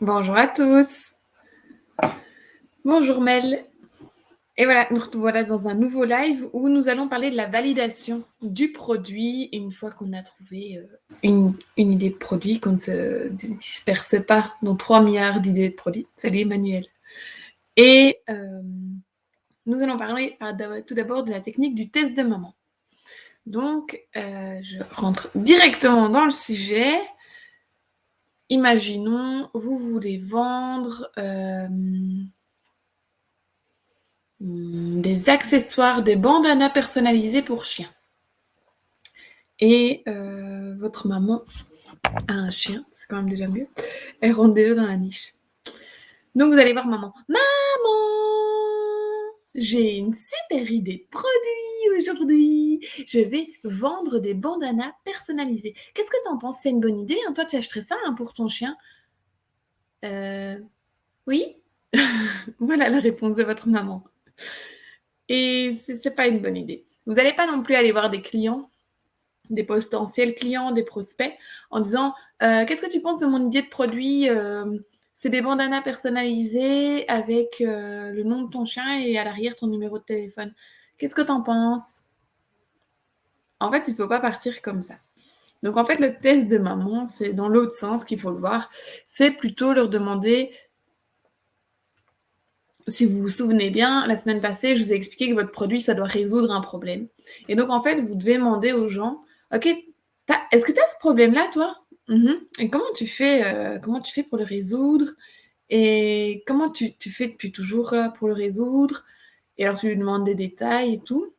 Bonjour à tous. Bonjour Mel. Et voilà, nous revoilà dans un nouveau live où nous allons parler de la validation du produit. Et une fois qu'on a trouvé une idée de produit, qu'on ne se disperse pas dans 3 milliards d'idées de produits. Salut Emmanuel. Et nous allons parler tout d'abord de la technique du test de maman. Donc, je rentre directement dans le sujet. Imaginons, vous voulez vendre des accessoires, des bandanas personnalisés pour chiens. Et votre maman a un chien, c'est quand même déjà mieux. Elle rentre déjà dans la niche. Donc vous allez voir maman. Maman, j'ai une super idée de produit aujourd'hui. Je vais vendre des bandanas personnalisés. Qu'est-ce que t'en penses? C'est une bonne idée, hein? Toi, tu achèterais ça, hein, pour ton chien? Oui. Voilà la réponse de votre maman. Et c'est pas une bonne idée. Vous n'allez pas non plus aller voir des clients, des potentiels clients, des prospects, en disant qu'est-ce que tu penses de mon idée de produit? C'est des bandanas personnalisés avec le nom de ton chien et à l'arrière ton numéro de téléphone. Qu'est-ce que tu en penses? En fait, il ne faut pas partir comme ça. Donc, en fait, le test de maman, c'est dans l'autre sens qu'il faut le voir. C'est plutôt leur demander, si vous vous souvenez bien, la semaine passée, je vous ai expliqué que votre produit, ça doit résoudre un problème. Et donc, en fait, vous devez demander aux gens, OK, est-ce que tu as ce problème-là, toi? Et comment tu fais pour le résoudre? Et comment tu fais depuis toujours là, pour le résoudre? Et alors, tu lui demandes des détails et tout.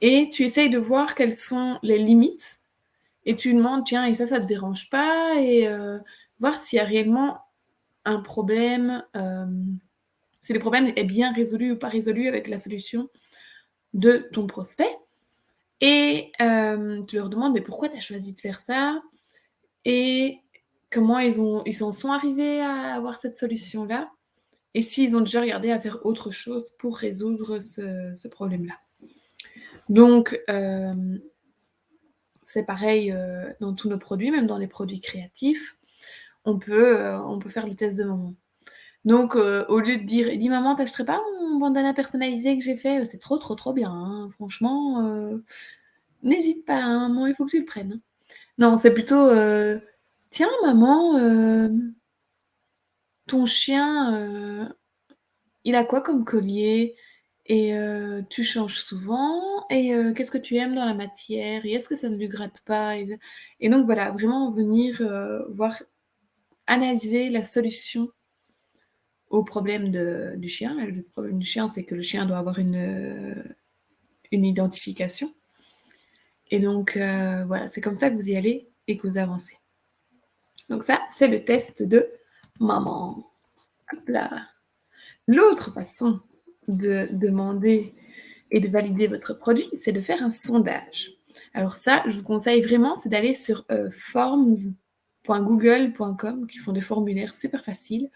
Et tu essayes de voir quelles sont les limites. Et tu lui demandes, tiens, et ça te dérange pas? Et voir s'il y a réellement un problème, si le problème est bien résolu ou pas résolu avec la solution de ton prospect. Et tu leur demandes, mais pourquoi tu as choisi de faire ça? Et comment ils en sont arrivés à avoir cette solution-là? Et s'ils ont déjà regardé à faire autre chose pour résoudre ce problème-là. Donc, c'est pareil dans tous nos produits, même dans les produits créatifs. On peut faire le test de maman. Donc, au lieu de dire, dis maman, t'achèterais pas mon bandana personnalisé que j'ai fait? C'est trop, trop, trop bien, hein. Franchement, n'hésite pas, hein, maman, il faut que tu le prennes, hein. Non, c'est plutôt, tiens maman, ton chien, il a quoi comme collier? Et tu changes souvent? Et qu'est-ce que tu aimes dans la matière? Et est-ce que ça ne lui gratte pas? Et donc voilà, vraiment venir, voir, analyser la solution au problème du chien. Le problème du chien, c'est que le chien doit avoir une identification. Et donc voilà, c'est comme ça que vous y allez et que vous avancez. Donc ça, c'est le test de maman. Hop là. L'autre façon de demander et de valider votre produit, c'est de faire un sondage. Alors ça, je vous conseille vraiment, c'est d'aller sur forms.google.com, qui font des formulaires super faciles.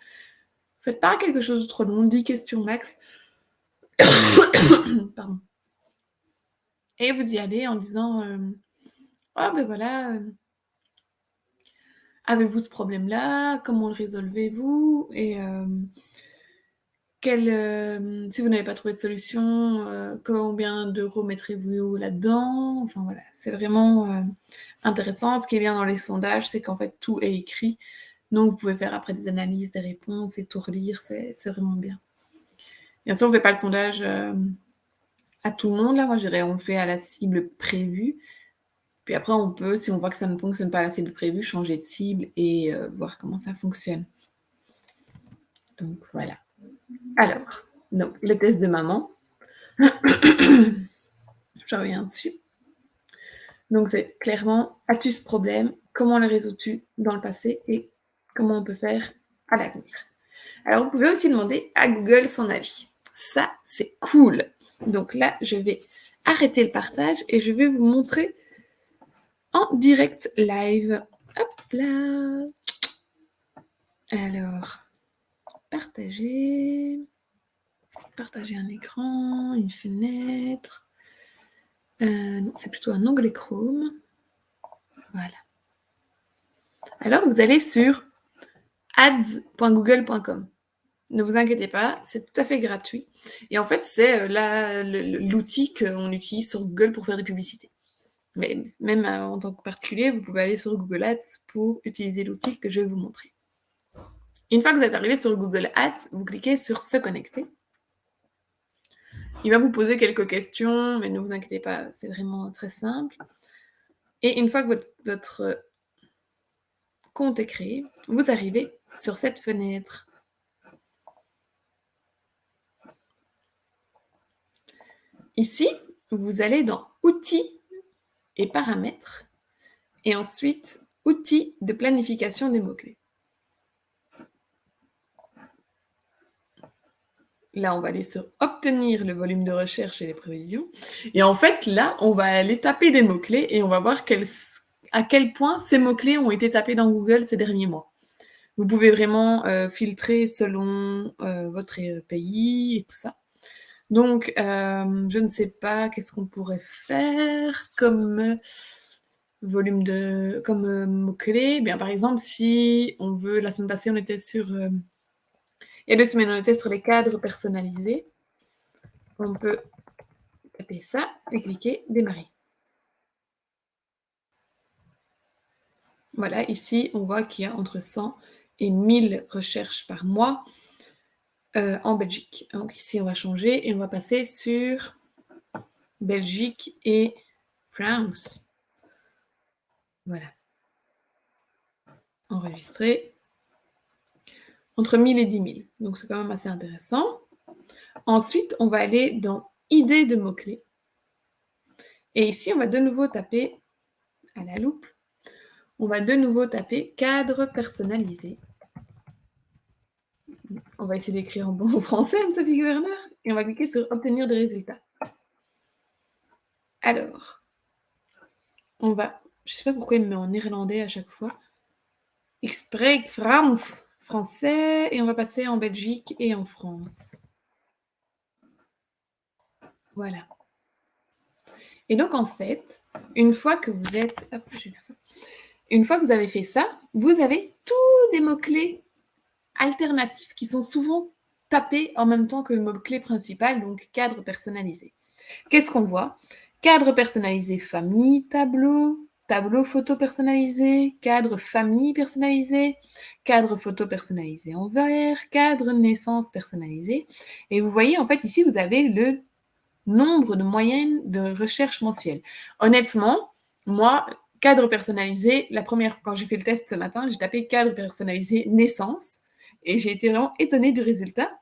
Faites pas quelque chose de trop long, 10 questions max. Pardon. Et vous y allez en disant ah ben voilà, avez-vous ce problème-là? Comment le résolvez-vous? Et si vous n'avez pas trouvé de solution, combien d'euros mettrez-vous là-dedans? Enfin voilà, c'est vraiment intéressant. Ce qui est bien dans les sondages, c'est qu'en fait tout est écrit. Donc vous pouvez faire après des analyses, des réponses et tout relire, c'est vraiment bien. Bien sûr, on ne fait pas le sondage à tout le monde, là. Moi, je dirais on le fait à la cible prévue. Puis après, on peut, si on voit que ça ne fonctionne pas à la cible prévue, changer de cible et voir comment ça fonctionne. Donc voilà. Alors, donc, le test de maman. Je reviens dessus. Donc c'est clairement, as-tu ce problème? Comment le résous-tu dans le passé? Et comment on peut faire à l'avenir? Alors vous pouvez aussi demander à Google son avis. Ça, c'est cool. Donc là, je vais arrêter le partage et je vais vous montrer en direct live. Hop là. Alors, partager un écran, une fenêtre. Non, c'est plutôt un onglet Chrome. Voilà. Alors, vous allez sur ads.google.com. Ne vous inquiétez pas, c'est tout à fait gratuit. Et en fait, c'est l'outil qu'on utilise sur Google pour faire des publicités. Mais même en tant que particulier, vous pouvez aller sur Google Ads pour utiliser l'outil que je vais vous montrer. Une fois que vous êtes arrivé sur Google Ads, vous cliquez sur Se connecter. Il va vous poser quelques questions, mais ne vous inquiétez pas, c'est vraiment très simple. Et une fois que votre compte est créé, vous arrivez sur cette fenêtre. Ici, vous allez dans Outils et Paramètres, et ensuite Outils de planification des mots-clés. Là, on va aller sur Obtenir le volume de recherche et les prévisions. Et en fait, là, on va aller taper des mots-clés et on va voir à quel point ces mots-clés ont été tapés dans Google ces derniers mois. Vous pouvez vraiment filtrer selon votre pays et tout ça. Donc, je ne sais pas, qu'est-ce qu'on pourrait faire comme comme mots-clés. Bien, par exemple, si on veut, la semaine passée, on était sur... il y a 2 semaines, on était sur les cadres personnalisés. On peut taper ça et cliquer Démarrer. Voilà, ici, on voit qu'il y a entre 100 et 1000 recherches par mois en Belgique. Donc ici, on va changer et on va passer sur Belgique et France. Voilà. Enregistrer. Entre 1000 et 10 000. Donc c'est quand même assez intéressant. Ensuite, on va aller dans Idées de mots-clés. Et ici, on va de nouveau taper à la loupe. On va de nouveau taper cadre personnalisé. On va essayer d'écrire en bon français, Anne-Sophie Werner. Et on va cliquer sur Obtenir des résultats. Alors, on va... Je ne sais pas pourquoi il me met en néerlandais à chaque fois. Ik spreek Frans, français, et on va passer en Belgique et en France. Voilà. Et donc, en fait, une fois que vous êtes... Hop, je vais faire ça. Une fois que vous avez fait ça, vous avez tous des mots-clés alternatifs qui sont souvent tapés en même temps que le mot-clé principal, donc cadre personnalisé. Qu'est-ce qu'on voit? Cadre personnalisé famille, tableau, tableau photo personnalisé, cadre famille personnalisé, cadre photo personnalisé en vert, cadre naissance personnalisé. Et vous voyez, en fait, ici, vous avez le nombre de moyennes de recherche mensuelle. Honnêtement, moi, cadre personnalisé, quand j'ai fait le test ce matin, j'ai tapé cadre personnalisé naissance et j'ai été vraiment étonnée du résultat.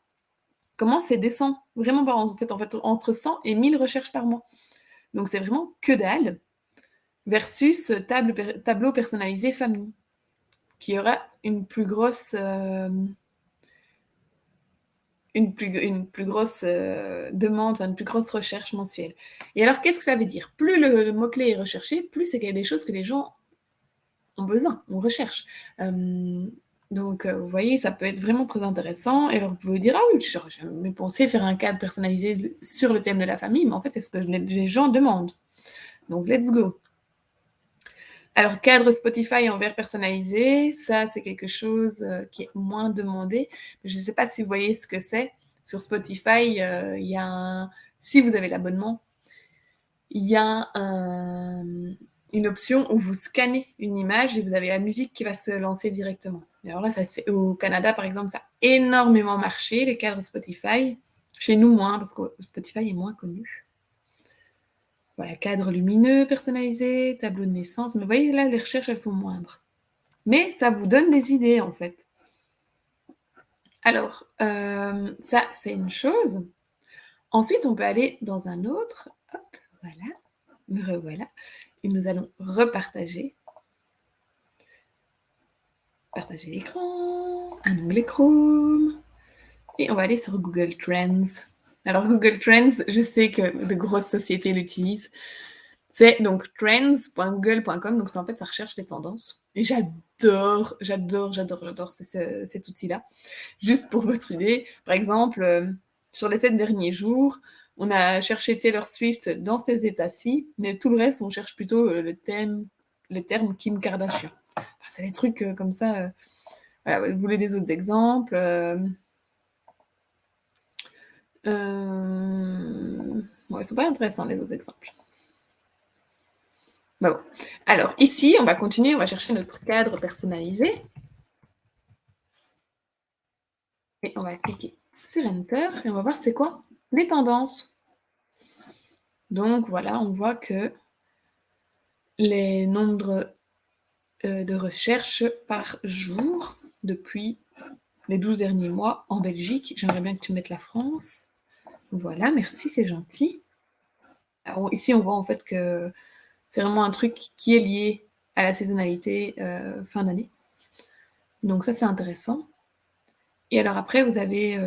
Comment c'est descend vraiment par en fait, entre 100 et 1000 recherches par mois. Donc c'est vraiment que dalle versus tableau personnalisé famille qui aura une plus grosse demande, une plus grosse recherche mensuelle. Et alors, qu'est-ce que ça veut dire? Plus le mot-clé est recherché, plus c'est qu'il y a des choses que les gens ont besoin, on recherche. Donc, vous voyez, ça peut être vraiment très intéressant. Et alors, vous pouvez dire, ah oui, j'aurais jamais pensé faire un cadre personnalisé sur le thème de la famille, mais en fait, c'est ce que les gens demandent. Donc, let's go. Alors, cadre Spotify en vert personnalisé, ça, c'est quelque chose qui est moins demandé. Je ne sais pas si vous voyez ce que c'est. Sur Spotify, il y a si vous avez l'abonnement, il y a une option où vous scannez une image et vous avez la musique qui va se lancer directement. Et alors là, au Canada, par exemple, ça a énormément marché, les cadres Spotify. Chez nous, moins, parce que Spotify est moins connu. Voilà, cadre lumineux personnalisé, tableau de naissance. Mais vous voyez, là, les recherches, elles sont moindres. Mais ça vous donne des idées, en fait. Alors, ça, c'est une chose. Ensuite, on peut aller dans un autre. Hop, voilà. Me revoilà. Et nous allons repartager. Partager l'écran. Un onglet Chrome. Et on va aller sur Google Trends. Alors, Google Trends, je sais que de grosses sociétés l'utilisent. C'est donc trends.google.com. Donc, en fait, ça recherche les tendances. Et j'adore cet outil-là. Juste pour votre idée, par exemple, sur les 7 derniers jours, on a cherché Taylor Swift dans ces états-ci, mais tout le reste, on cherche plutôt les termes Kim Kardashian. Enfin, c'est des trucs comme ça. Voilà, vous voulez des autres exemples ouais, ils sont pas intéressants les autres exemples. Bah bon. Alors ici, on va continuer, on va chercher notre cadre personnalisé. Et on va cliquer sur Enter et on va voir c'est quoi les tendances. Donc voilà, on voit que les nombres de recherches par jour depuis les 12 derniers mois en Belgique. J'aimerais bien que tu mettes la France. Voilà, merci, c'est gentil. Alors, ici, on voit en fait que c'est vraiment un truc qui est lié à la saisonnalité fin d'année. Donc ça, c'est intéressant. Et alors après, vous avez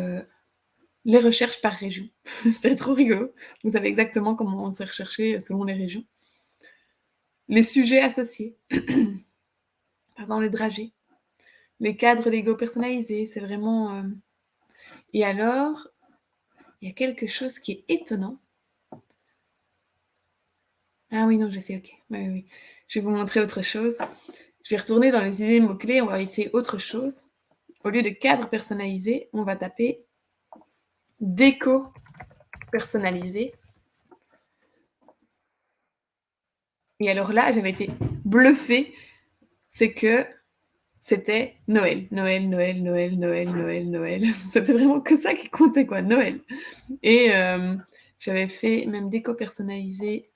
les recherches par région. C'est trop rigolo. Vous savez exactement comment on s'est recherché selon les régions. Les sujets associés. Par exemple, les dragées. Les cadres légaux personnalisés, c'est vraiment... Et alors, il y a quelque chose qui est étonnant. Ah oui, non, je sais, ok. Oui, oui. Je vais vous montrer autre chose. Je vais retourner dans les idées mots-clés, on va essayer autre chose. Au lieu de cadre personnalisé, on va taper déco personnalisé. Et alors là, j'avais été bluffée, c'est que c'était Noël. Noël, Noël, Noël, Noël, Noël, Noël. C'était vraiment que ça qui comptait, quoi, Noël. Et j'avais fait même déco personnalisé,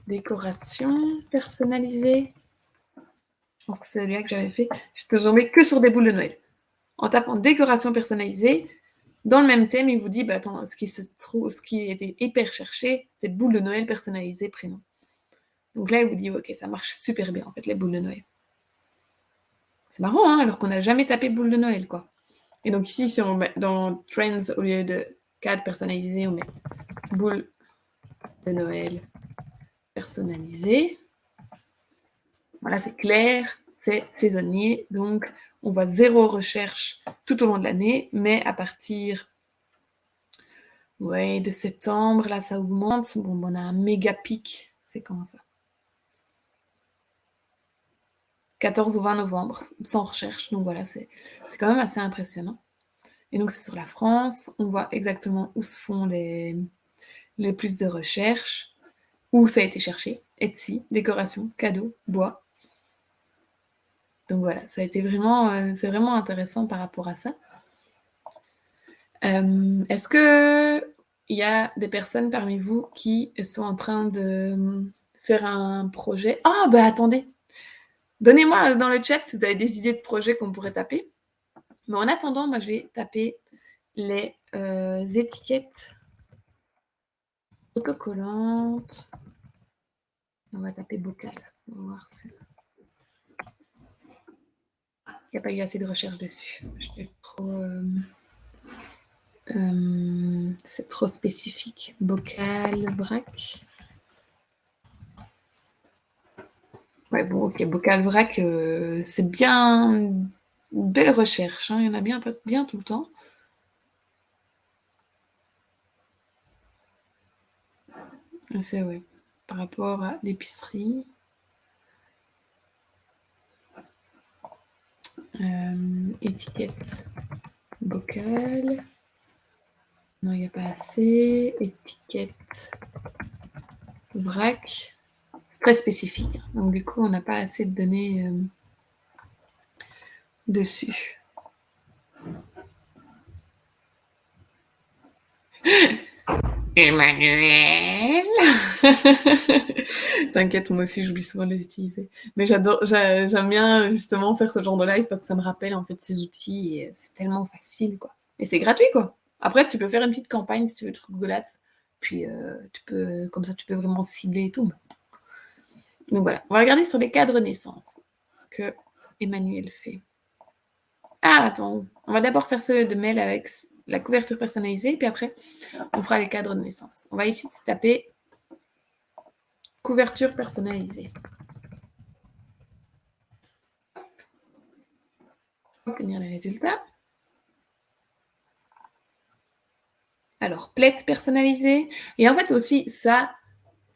décoration personnalisée. Je pense que c'est celui-là que j'avais fait. Je toujours mis que sur des boules de Noël. En tapant décoration personnalisée, dans le même thème, il vous dit, bah, attends, ce qui était hyper cherché, c'était boules de Noël personnalisées, prénom. Donc là, il vous dit, ok, ça marche super bien, en fait, les boules de Noël. C'est marrant, hein, alors qu'on n'a jamais tapé boules de Noël, quoi. Et donc ici, si on met dans Trends, au lieu de cadre personnalisé, on met boules de Noël personnalisées. Voilà, c'est clair, c'est saisonnier, donc on voit 0 recherche tout au long de l'année, mais à partir de septembre, là, ça augmente. Bon, on a un méga pic. C'est comment ça 14 ou 20 novembre, sans recherche. Donc voilà, c'est quand même assez impressionnant. Et donc, c'est sur la France. On voit exactement où se font les plus de recherches, où ça a été cherché. Etsy, décoration, cadeaux, bois. Donc voilà, ça a été vraiment, c'est vraiment intéressant par rapport à ça. Est-ce que il y a des personnes parmi vous qui sont en train de faire un projet? Ah, bah attendez, donnez-moi dans le chat si vous avez des idées de projets qu'on pourrait taper. Mais en attendant, moi, je vais taper les étiquettes autocollantes. On va taper bocal. On va voir si... Il n'y a pas eu assez de recherche dessus. C'est trop spécifique. Bocal, vrac. Ouais, bon, ok, bocal, vrac, c'est bien une belle recherche. Hein. Il y en a bien tout le temps. C'est ouais, par rapport à l'épicerie. Étiquette bocal. Non, il n'y a pas assez. Étiquette vrac. C'est très spécifique. Donc, du coup, on n'a pas assez de données dessus. Emmanuel. T'inquiète, moi aussi, j'oublie souvent de les utiliser. Mais j'aime bien justement faire ce genre de live parce que ça me rappelle en fait ces outils et c'est tellement facile, quoi. Et c'est gratuit, quoi. Après, tu peux faire une petite campagne si tu veux le truc Golatz. Puis, comme ça, tu peux vraiment cibler et tout. Donc voilà, on va regarder sur les cadres naissance que Emmanuel fait. Ah, attends, on va d'abord faire celui de mail avec la couverture personnalisée, puis après, on fera les cadres de naissance. On va ici taper couverture personnalisée. Obtenir les résultats. Alors, plaid personnalisé. Et en fait aussi, ça,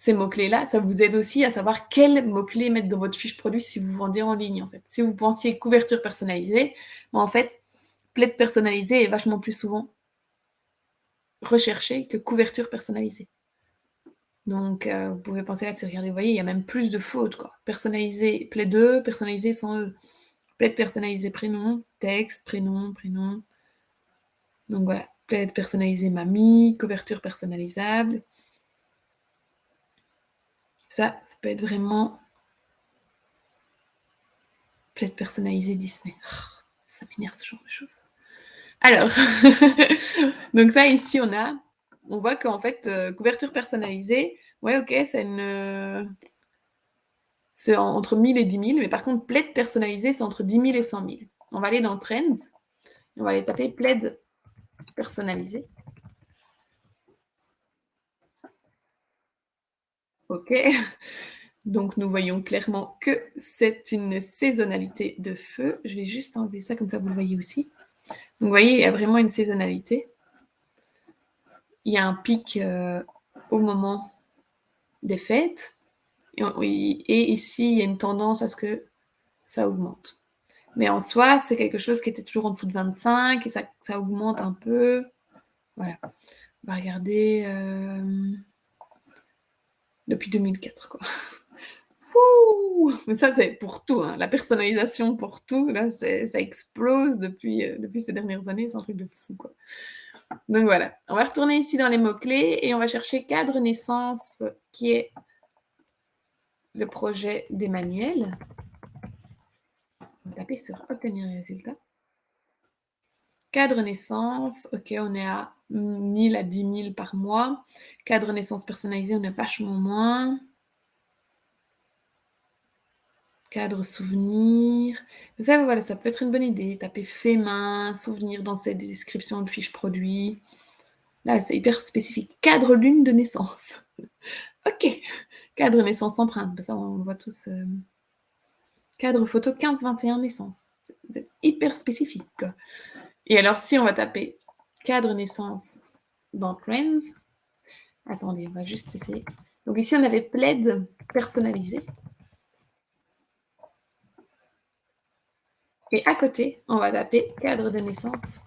ces mots-clés-là, ça vous aide aussi à savoir quels mots-clés mettre dans votre fiche produit si vous vendez en ligne, en fait. Si vous pensiez couverture personnalisée, en fait, plaid personnalisé est vachement plus souvent recherché que couverture personnalisée. Donc, vous pouvez penser là-dessus. Regardez, vous voyez, il y a même plus de fautes, quoi. Personnalisé, plaid 2, personnalisé sans E. Plaid personnalisé prénom, texte, prénom, prénom. Donc voilà, plaid personnalisé mamie, couverture personnalisable. Ça peut être vraiment plaid personnalisé Disney. Oh, ça m'énerve ce genre de choses. Alors, donc ça ici on voit qu'en fait, couverture personnalisée, ouais ok, c'est entre 1000 et 10 000, mais par contre, plaid personnalisé, c'est entre 10 000 et 100 000. On va aller dans Trends, on va aller taper plaid personnalisé. Ok, donc nous voyons clairement que c'est une saisonnalité de feu. Je vais juste enlever ça, comme ça vous le voyez aussi. Donc vous voyez, il y a vraiment une saisonnalité. Il y a un pic au moment des fêtes. Et ici, il y a une tendance à ce que ça augmente. Mais en soi, c'est quelque chose qui était toujours en dessous de 25 et ça augmente un peu. Voilà. On va regarder depuis 2004, quoi. Mais ça, c'est pour tout. Hein. La personnalisation pour tout, là, ça explose depuis ces dernières années. C'est un truc de fou, quoi. Donc voilà. On va retourner ici dans les mots-clés et on va chercher cadre naissance, qui est le projet d'Emmanuel. On va taper sur obtenir les résultats. Cadre naissance, ok, on est à 1000 à 10 000 par mois. Cadre naissance personnalisé, on est vachement moins. Cadre souvenir. Ça, voilà, ça peut être une bonne idée. Taper fait main, souvenir dans cette description de fiches produits. Là, c'est hyper spécifique. Cadre lune de naissance. Ok. Cadre naissance empreinte. Ça, on voit tous. Cadre photo 15-21 naissance. C'est hyper spécifique, quoi. Et alors, si on va taper cadre naissance dans Trends, attendez, on va juste essayer. Donc ici, on avait plaid personnalisé. Et à côté, on va taper cadre de naissance.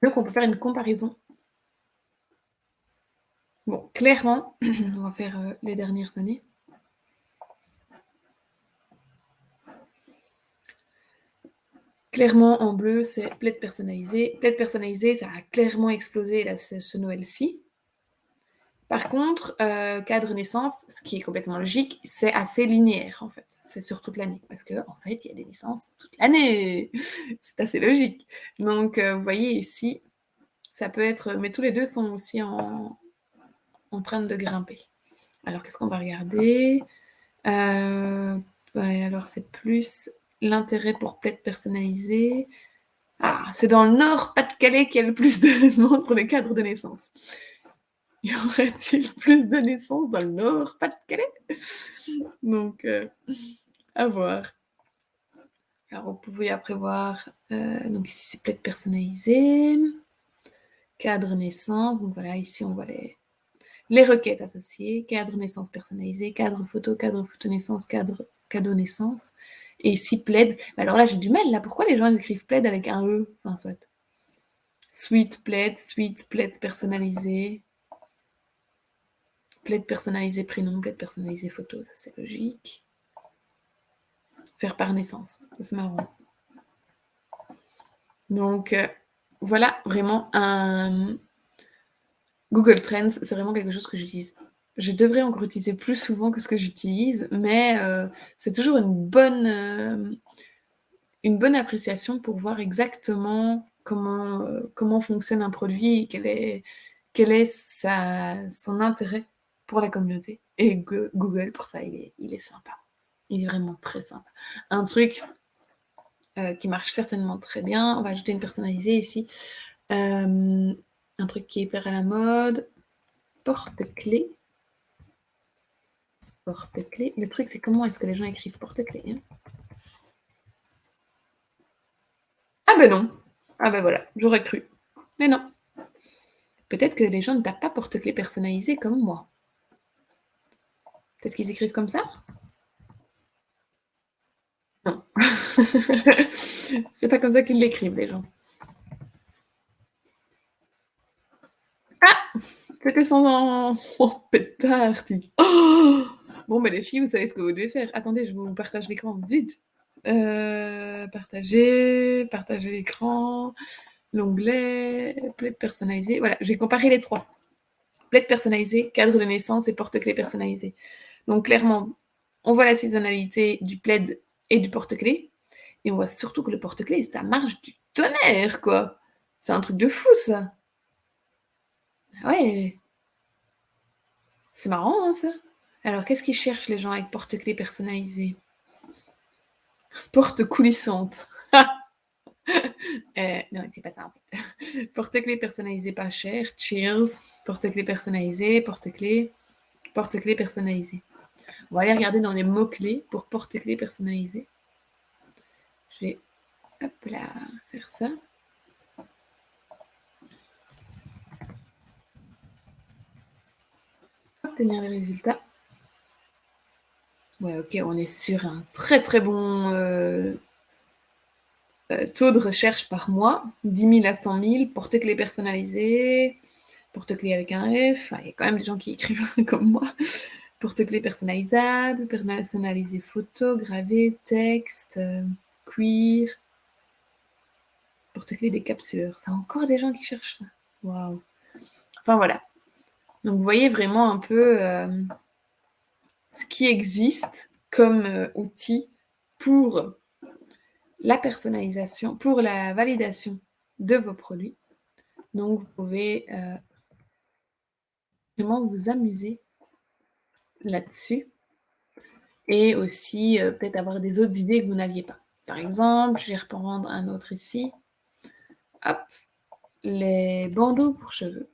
Donc, on peut faire une comparaison. Bon, clairement, on va faire les dernières années. Clairement, en bleu, c'est plaid personnalisé. Plaid personnalisé, ça a clairement explosé là, ce Noël-ci. Par contre, cadre naissance, ce qui est complètement logique, c'est assez linéaire, en fait. C'est sur toute l'année. Parce qu'en fait, il y a des naissances toute l'année. C'est assez logique. Donc, vous voyez ici, ça peut être... Mais tous les deux sont aussi en train de grimper. Alors, qu'est-ce qu'on va regarder alors, c'est plus l'intérêt pour plaid personnalisé. Ah, c'est dans le Nord, Pas-de-Calais, qu'il y a le plus de demandes pour les cadres de naissance. Y aurait-il plus de naissances dans le Nord, Pas-de-Calais? Donc, à voir. Alors, vous pouvez après voir, donc ici, c'est plaid personnalisé. Cadre naissance, donc voilà, ici, on voit les requêtes associées. Cadre naissance personnalisé, cadre photo naissance, cadeau naissance. Et ici, plaid. Alors là, j'ai du mal, là. Pourquoi les gens écrivent plaid avec un E? Enfin, soit. Suite plaid personnalisé. Plaid personnalisé prénom, plaid personnalisé photo, ça c'est logique. Faire par naissance, ça c'est marrant. Donc, voilà, vraiment un... Google Trends, c'est vraiment quelque chose que j'utilise. Je devrais encore utiliser plus souvent que ce que j'utilise, mais c'est toujours une bonne appréciation pour voir exactement comment fonctionne un produit et quel est son intérêt pour la communauté. Et Google, pour ça, il est sympa. Il est vraiment très sympa. Un truc qui marche certainement très bien, on va ajouter une personnalisée ici. Un truc qui est hyper à la mode, porte-clés. Porte-clés. Le truc, c'est comment est-ce que les gens écrivent porte-clés, hein? Ah ben non. Ah ben voilà, j'aurais cru. Mais non. Peut-être que les gens ne tapent pas porte-clés personnalisé comme moi. Peut-être qu'ils écrivent comme ça? Non. C'est pas comme ça qu'ils l'écrivent, les gens. Ah! C'était sans oh pétard, oh bon, bah, les filles, vous savez ce que vous devez faire. Attendez, je vous partage l'écran. Zut! Partager l'écran, l'onglet, plaid personnalisé. Voilà, j'ai comparé les 3. Plaid personnalisé, cadre de naissance et porte-clés personnalisé. Donc clairement, on voit la saisonnalité du plaid et du porte-clés et on voit surtout que le porte-clés, ça marche du tonnerre, quoi! C'est un truc de fou, ça! Ah ouais! C'est marrant, hein, ça? Alors, qu'est-ce qu'ils cherchent, les gens avec porte-clés personnalisé? Porte coulissante. Non, c'est pas ça, en fait. Porte-clés personnalisé pas cher. Cheers. Porte-clés personnalisé, porte-clés personnalisé. On va aller regarder dans les mots-clés pour porte-clés personnalisé. Je vais, hop là, faire ça. Obtenir les résultats. Ouais, ok, on est sur un très très bon taux de recherche par mois. 10 000 à 100 000, porte-clés personnalisé, porte-clés avec un F. Il y a quand même des gens qui écrivent comme moi. Porte-clés personnalisable, personnalisé photo, gravé, texte, queer. Porte-clés des capteurs. C'est encore des gens qui cherchent ça. Waouh. Enfin voilà. Donc vous voyez vraiment un peu ce qui existe comme outil pour la personnalisation, pour la validation de vos produits. Donc vous pouvez vraiment vous amuser là-dessus et aussi peut-être avoir des autres idées que vous n'aviez pas. Par exemple, je vais reprendre un autre ici. Hop, les bandeaux pour cheveux.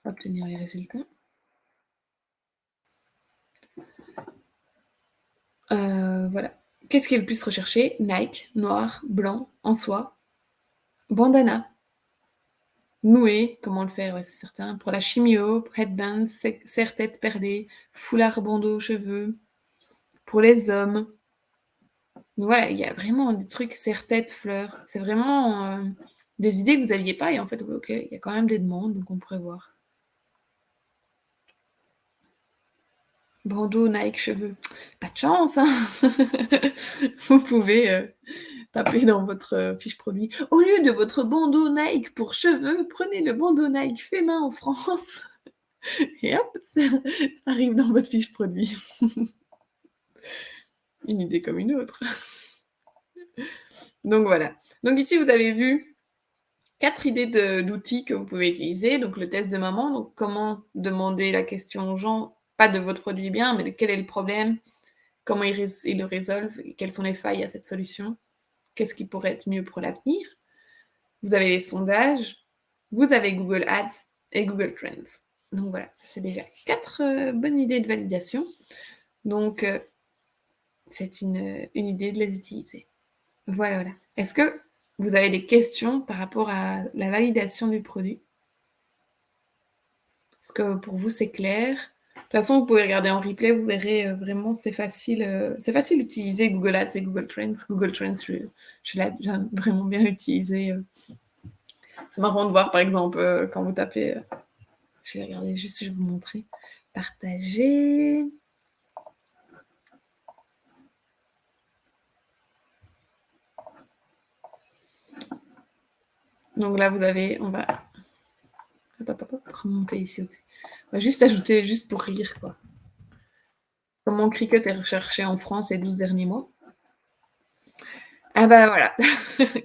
Obtenir les résultats. Voilà. Qu'est-ce qui est le plus recherché? Nike, noir, blanc, en soie. Bandana. Noué, comment le faire? Ouais, c'est certain. Pour la chimio, headband, serre-tête perlée, foulard bandeau cheveux. Pour les hommes. Donc voilà, il y a vraiment des trucs serre-tête, fleurs. C'est vraiment des idées que vous n'aviez pas et en fait, ok, il y a quand même des demandes, donc on pourrait voir. Bandeau, Nike, cheveux. Pas de chance, hein. Vous pouvez taper dans votre fiche produit. Au lieu de votre bandeau Nike pour cheveux, prenez le bandeau Nike fait main en France. Et hop, ça arrive dans votre fiche produit. Une idée comme une autre. Donc voilà. Donc ici, vous avez vu 4 idées d'outils que vous pouvez utiliser. Donc le test de maman, donc comment demander la question aux gens, pas de votre produit bien, mais de quel est le problème, comment ils le résolvent, et quelles sont les failles à cette solution, qu'est-ce qui pourrait être mieux pour l'avenir. Vous avez les sondages, vous avez Google Ads et Google Trends. Donc voilà, ça c'est déjà 4 bonnes idées de validation. Donc c'est une idée de les utiliser. Voilà, voilà. Est-ce que vous avez des questions par rapport à la validation du produit? Est-ce que pour vous c'est clair? De toute façon, vous pouvez regarder en replay, vous verrez vraiment c'est facile d'utiliser Google Ads et Google Trends. Google Trends, je l'ai vraiment bien utilisé. C'est marrant de voir par exemple quand vous tapez. Je vais regarder juste, je vais vous montrer. Partager. Donc là, vous avez, on va remonter ici au-dessus. On va juste ajouter, juste pour rire, quoi. Comment Cricut est recherché en France ces 12 derniers mois? Ah bah voilà,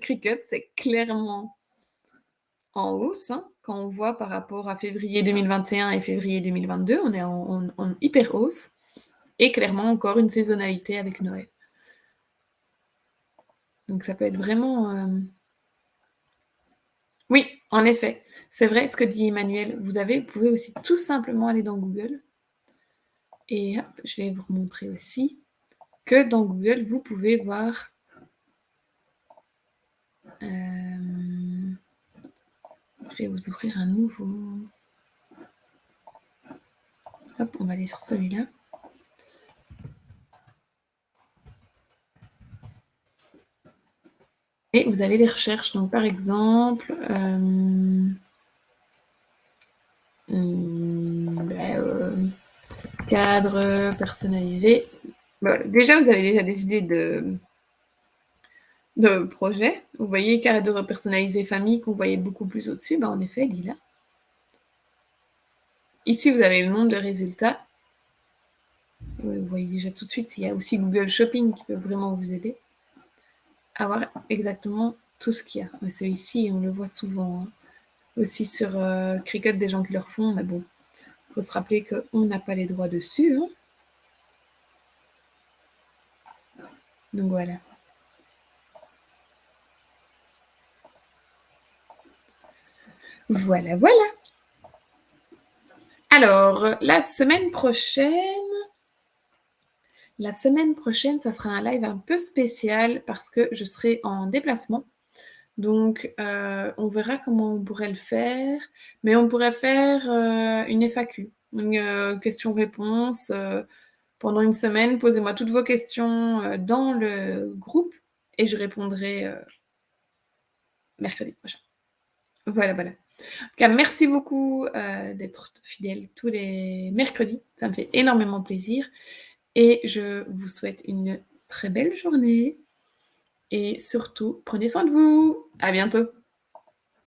Cricut, c'est clairement en hausse. Hein. Quand on voit par rapport à février 2021 et février 2022, on est en hyper hausse. Et clairement encore une saisonnalité avec Noël. Donc ça peut être vraiment... Oui, en effet, c'est vrai ce que dit Emmanuel. Vous pouvez aussi tout simplement aller dans Google. Et hop, je vais vous montrer aussi que dans Google, vous pouvez voir... je vais vous ouvrir un nouveau... Hop, on va aller sur celui-là. Et vous avez les recherches. Donc, par exemple, cadre personnalisé. Voilà. Déjà, vous avez déjà des idées de projets. Vous voyez, cadre personnalisé famille qu'on voyait beaucoup plus au-dessus. En effet, il est là. Ici, vous avez le nombre de résultats. Vous voyez déjà tout de suite, il y a aussi Google Shopping qui peut vraiment vous aider à voir exactement tout ce qu'il y a. Mais celui-ci, on le voit souvent aussi sur Cricut, des gens qui le refont, mais bon, il faut se rappeler qu'on n'a pas les droits dessus. Hein. Donc voilà. Voilà, voilà. Alors, la semaine prochaine, ça sera un live un peu spécial parce que je serai en déplacement. Donc, on verra comment on pourrait le faire, mais on pourrait faire une FAQ, une question-réponse pendant une semaine. Posez-moi toutes vos questions dans le groupe et je répondrai mercredi prochain. Voilà, voilà. En tout cas, merci beaucoup d'être fidèle tous les mercredis. Ça me fait énormément plaisir et je vous souhaite une très belle journée et surtout, prenez soin de vous. À bientôt.